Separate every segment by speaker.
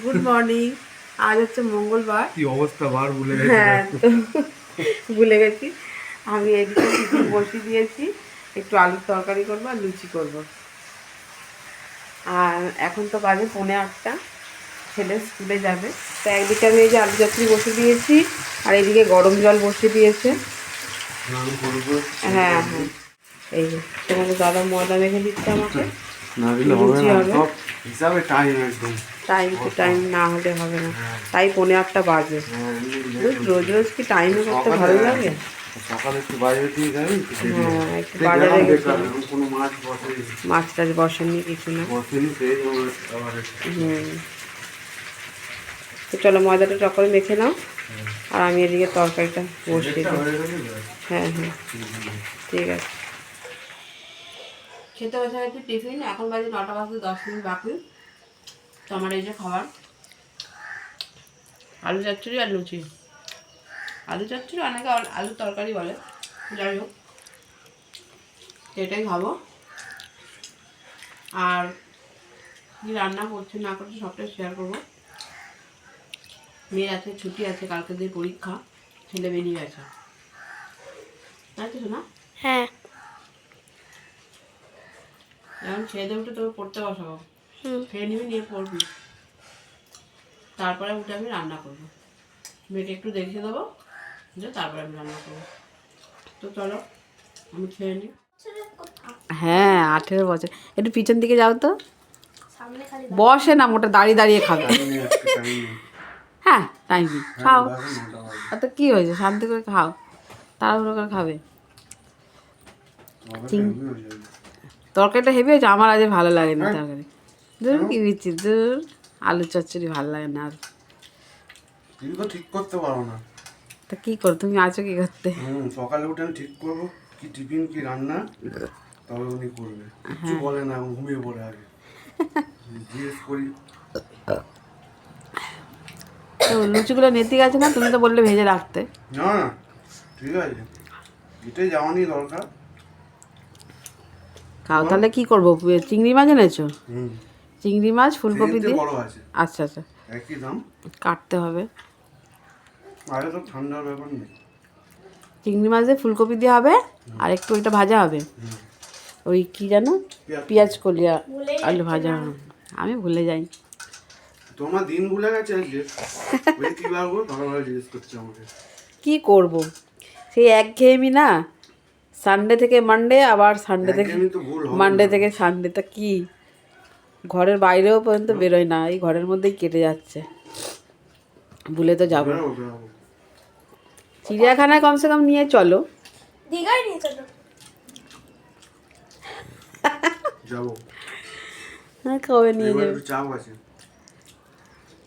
Speaker 1: Good morning. আজ হচ্ছে মঙ্গলবার।
Speaker 2: কি অবস্থা বার ভুলে গেছি।
Speaker 1: হ্যাঁ, তো ভুলে গেছি। আমি এদিকে টিফিন বসিয়ে দিয়েছি, একটু আলুর তরকারি করবো আর লুচি করবো। আর এখন তো বাজে 8:45, ছেলে স্কুলে যাবে। তো একদিকে আমি এই যে আলু চচ্চড়ি বসিয়ে দিয়েছি, আর এদিকে গরম জল বসিয়ে দিয়েছে। হ্যাঁ হ্যাঁ, এই যে তোমাকে দাদা ময়দা মেখে দিচ্ছে আমাকে, লুচি হবে।
Speaker 2: হিসাবে টাইম একদম
Speaker 1: টাইম টু টাইম না হলে হবে না, তাই 8:45 বাজে। রোজ রোজ কি টাইমে করতে ভালো লাগে?
Speaker 2: সকালে একটু বাইরে দিয়ে যাবি।
Speaker 1: হ্যাঁ, একটু বাজারে গেছিলাম।
Speaker 2: কোনো মাছ বসে
Speaker 1: মাছ টাছ বসেনি, কিছু না।
Speaker 2: বসেনি, সেই আবার
Speaker 1: তো চলো ময়দাটা চকরে মেখে নাও, আর আমি এদিকে তরকারিটা বসিয়ে দিই। হ্যাঁ হ্যাঁ, ঠিক আছে। খেতে বসে গেছি টিফিন, এখন বাজে 9টা বাজতে 10 মিনিট বাকি। তো আমার এই যে খাবার, আলু চচ্চড়ি আর লুচি। আলু চচ্চড়ি অনেকে আলু তরকারি বলে, যাই হোক এটাই খাবো। আর কি রান্না করছি না করছি সবটাই শেয়ার করবো। মেয়ের আছে ছুটি আছে, কালকে দিয়ে পরীক্ষা, ছেলে বেরিয়ে গেছে, তাই তো না?
Speaker 3: হ্যাঁ,
Speaker 1: এখন খেয়ে দিয়ে উঠে তোকে পড়তে বসাবো, খেয়ে নিবি, নিয়ে পড়বি, তারপরে উঠে আমি রান্না করবো। মেয়েকে একটু দেখিয়ে দেবো, যে তারপরে আমি রান্না করবো। তো চলো আমি খেয়ে নিই। হ্যাঁ, 18 বছর। একটু পিছন দিকে যাও তো, বসে না, মোটা দাঁড়িয়ে দাঁড়িয়ে খাবে। হ্যাঁ, টাইম খাও, আর তো কী হয়েছে, শান্তি করে খাও, তাড়াহুড়ো করে খাবে। তরকারিটা হেভি হয়েছে, আমার আজ ভালো লাগেনি তরকারি। দূর কি দিচ্ছি, দূর আলু চচ্চড়ি ভালো লাগে না আর।
Speaker 2: তুমি তো ঠিক করতে পারো না।
Speaker 1: তা কী করো, তুমি আছো কি করতে?
Speaker 2: সকালে উঠে আমি ঠিক করবো কি টিফিন কি রান্না, তবে উনি করবে। কিছু বলে না, ঘুমিয়ে পড়ে আগে জিজ্ঞেস করি।
Speaker 1: তো লুচিগুলো নেতি গেছে না, তুমি তো বললে ভেজে রাখতে।
Speaker 2: না না, ঠিক আছে, এটাই যাওয়ানি দরকার।
Speaker 1: খাও তাহলে, কি করবো? চিংড়ি মাছ এনেছো?
Speaker 2: হুম,
Speaker 1: চিংড়ি মাছ ফুলকপি দিয়ে।
Speaker 2: বড় আছে,
Speaker 1: আচ্ছা আচ্ছা,
Speaker 2: একই দাম,
Speaker 1: কাটতে হবে।
Speaker 2: আরে তো ঠান্ডার ব্যাপার নেই।
Speaker 1: চিংড়ি মাছ দিয়ে ফুলকপি দিয়ে হবে, আর একটু ওইটা ভাজা হবে, ওই কি জানো, পেঁয়াজ কলিয়া আলু ভাজা হবে। আমি ভুলে যাই।
Speaker 2: তোমার দিন ভুলে গেছে আজকে, ওই কি বারবো ভালোভাবে জিজ্ঞেস করছে আমাকে।
Speaker 1: কি করব, সেই একঘেয়েমি না, সানডে থেকে মানডে, আবার সানডে থেকে
Speaker 2: একঘেয়েমি তো ভুল হবে
Speaker 1: মানডে
Speaker 2: না।
Speaker 1: থেকে সানডে, তা কি ঘরের বাইরেও পর্যন্ত বেরোয় না, এই ঘরের মধ্যেই কেটে যাচ্ছে। ভুলে তো যাবো।
Speaker 2: বেরোবো, বেরোবো।
Speaker 1: চিড়িয়াখানায় কমসে কম নিয়ে চলো।
Speaker 3: দীঘায় নিয়ে চলো।
Speaker 2: যাবো,
Speaker 1: হ্যাঁ, কবে নিয়ে
Speaker 2: এবার
Speaker 1: যাবে?
Speaker 2: একটু চাপ আছে।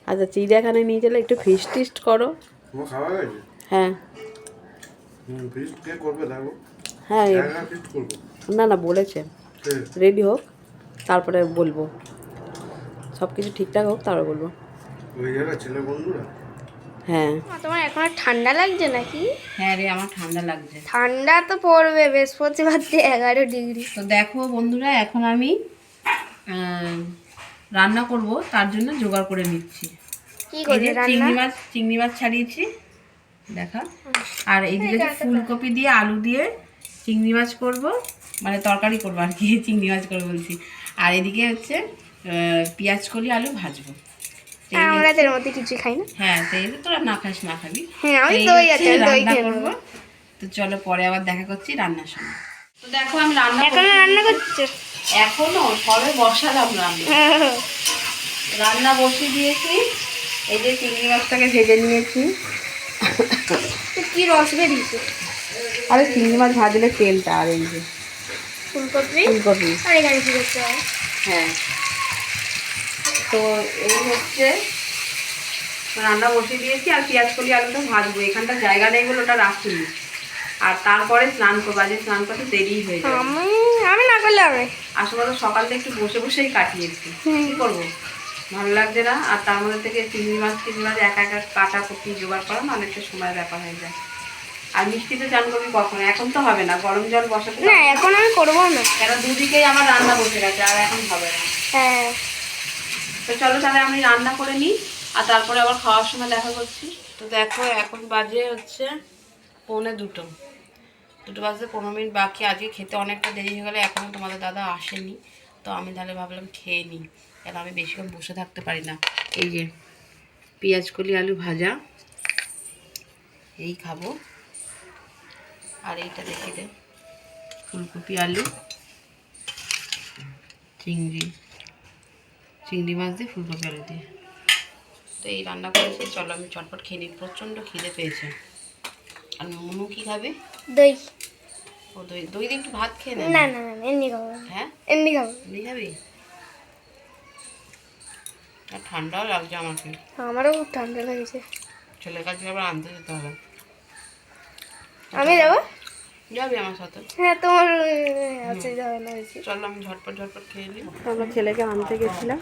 Speaker 1: আচ্ছা, চিড়িয়াখানায় নিয়ে চলে, একটু ফিস্ট টিস্ট করো।
Speaker 2: তোমার খাওয়া গেছে?
Speaker 1: হ্যাঁ
Speaker 2: ফিস্ট কে করবে দেখো।
Speaker 1: হ্যাঁ,
Speaker 2: একা ফিস্ট করবো?
Speaker 1: না না, বলেছে
Speaker 2: কে?
Speaker 1: রেডি হোক, তারপরে বলবো, সব কিছু ঠিকঠাক হোক তারপরে বলবো।
Speaker 2: ওই যারা ছেলে বন্ধুরা।
Speaker 1: হ্যাঁ
Speaker 3: তোমার এখন আর ঠান্ডা লাগছে নাকি?
Speaker 1: হ্যাঁ রে, আমার ঠান্ডা লাগছে।
Speaker 3: ঠান্ডা তো পড়বে, বৃহস্পতিবার দিয়ে 11 ডিগ্রি।
Speaker 1: তো দেখো বন্ধুরা, এখন আমি রান্না করব, তার জন্য জোগাড় করে নিচ্ছি।
Speaker 3: কি
Speaker 1: এই
Speaker 3: করবে
Speaker 1: যে
Speaker 3: রান্না?
Speaker 1: চিংড়ি মাছ ছাড়িয়েছি, দেখা। আর এইদিকে যে ফুলকপি দিয়ে আলু দিয়ে চিংড়ি মাছ করব, মানে তরকারি করবো আর কি, চিংড়ি মাছ করবো বলছি। আর এদিকে হচ্ছে পেঁয়াজ কলি আলু ভাজবো।
Speaker 3: আমরা তো এর মধ্যে কিছু খাই না।
Speaker 1: হ্যাঁ, তো এই যে তোরা না খাস না খাবি।
Speaker 3: হ্যাঁ, আমি
Speaker 1: এই
Speaker 3: দই
Speaker 1: হচ্ছে
Speaker 3: আছে, দই
Speaker 1: রান্না
Speaker 3: খেয়ে
Speaker 1: করবো।
Speaker 3: নেবো।
Speaker 1: তো চলো পরে আবার দেখা করছি রান্নার সময়। তো দেখো আমি রান্না
Speaker 3: এখনো রান্না করছো?
Speaker 1: এখনো সবে বসালাম রান্না। রান্না বসিয়ে দিয়েছি, এই যে চিংড়ি মাছটাকে ভেজে নিয়েছি।
Speaker 3: কি রস বেরিয়েছে?
Speaker 1: আরে চিংড়ি মাছ ভাজলে তেলটা, আর এই যে
Speaker 3: ফুলকপি
Speaker 1: ফুলকপি।
Speaker 3: আর এখানে কি করতে হবে?
Speaker 1: হ্যাঁ, তো এই হচ্ছে রান্না বসিয়ে দিয়েছি, আর পেঁয়াজ কলি আলুটা ভাজবো। এখানটা জায়গা নেই বলে ওটা রাখিনি, আর তারপরে স্নান করবো, আজকে স্নান করতে দেরি হয়ে যাবে।
Speaker 3: আমি না করলে হবে।
Speaker 1: আসলে তো সকালটা একটু বসে বসেই কাটিয়েছি, কি করবো, ভালো লাগছে না। আর তার মধ্যে থেকে চিংড়ি মাছ একা একা কাটা কুটি জোগাড় করা না, অনেকটা সময় ব্যাপার হয়ে যায়। আর মিষ্টিতে চান করবি কখন? এখন তো হবে না, গরম জল বসাতে
Speaker 3: না, এখন আমি করবো না।
Speaker 1: কেন, দুদিকেই আমার রান্না বসে গেছে, আর এখন হবে না।
Speaker 3: হ্যাঁ,
Speaker 1: তো তো চলো তাহলে আমি রান্না করে নিই, আর তারপরে আবার খাওয়ার সময় দেখা করছি। তো দেখো এখন বাজে হচ্ছে 1:45, 2 বাজতে 15 মিনিট বাকি। আজকে খেতে অনেকটা দেরি হয়ে গেলে, এখনও তোমাদের দাদা আসেনি। তো আমি তাহলে ভাবলাম খেয়ে নিই, কেন আমি বেশিক্ষণ বসে থাকতে পারি না। এই যে পেঁয়াজ কলি আলু ভাজা, এই খাবো। আর এইটা দেখি দে, ফুলকপি আলু চিংড়ি মাছ দিয়ে ফুলকপি আলু দিয়ে। তো এই রান্না করেছি, চলো আমি চটপট খেয়ে নিই, প্রচণ্ড খিদে পেয়েছে। আর মনু কি খাবে?
Speaker 3: দই।
Speaker 1: ও দই দই দিয়ে একটু ভাত খেয়ে
Speaker 3: না
Speaker 1: নেবে।
Speaker 3: না না এমনি খাবো।
Speaker 1: হ্যাঁ
Speaker 3: এমনি খাবো।
Speaker 1: এমনি খাবি? আর ঠান্ডাও লাগছে আমাকে,
Speaker 3: আমারও খুব ঠান্ডা লাগছে।
Speaker 1: ছেলের কাছে আবার আনতে যেতে হবে।
Speaker 3: আমি যাবো?
Speaker 1: যাবি আমার সাথে?
Speaker 3: হ্যাঁ তোমার অসুবিধা হবে না বেশি।
Speaker 1: চলো আমি ঝটপট খেয়ে নিই। আমরা ছেলেকে আনতে গেছিলাম,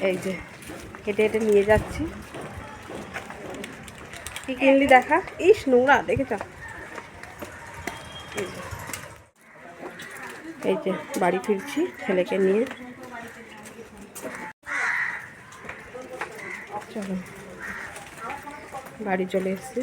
Speaker 1: এই যে হেঁটে হেঁটে নিয়ে যাচ্ছি। কি কিনলি দেখা? ইস নোংরা, দেখেছ? এই যে বাড়ি ফিরছি ছেলেকে নিয়ে। চলো বাড়ি চলে এসেছি।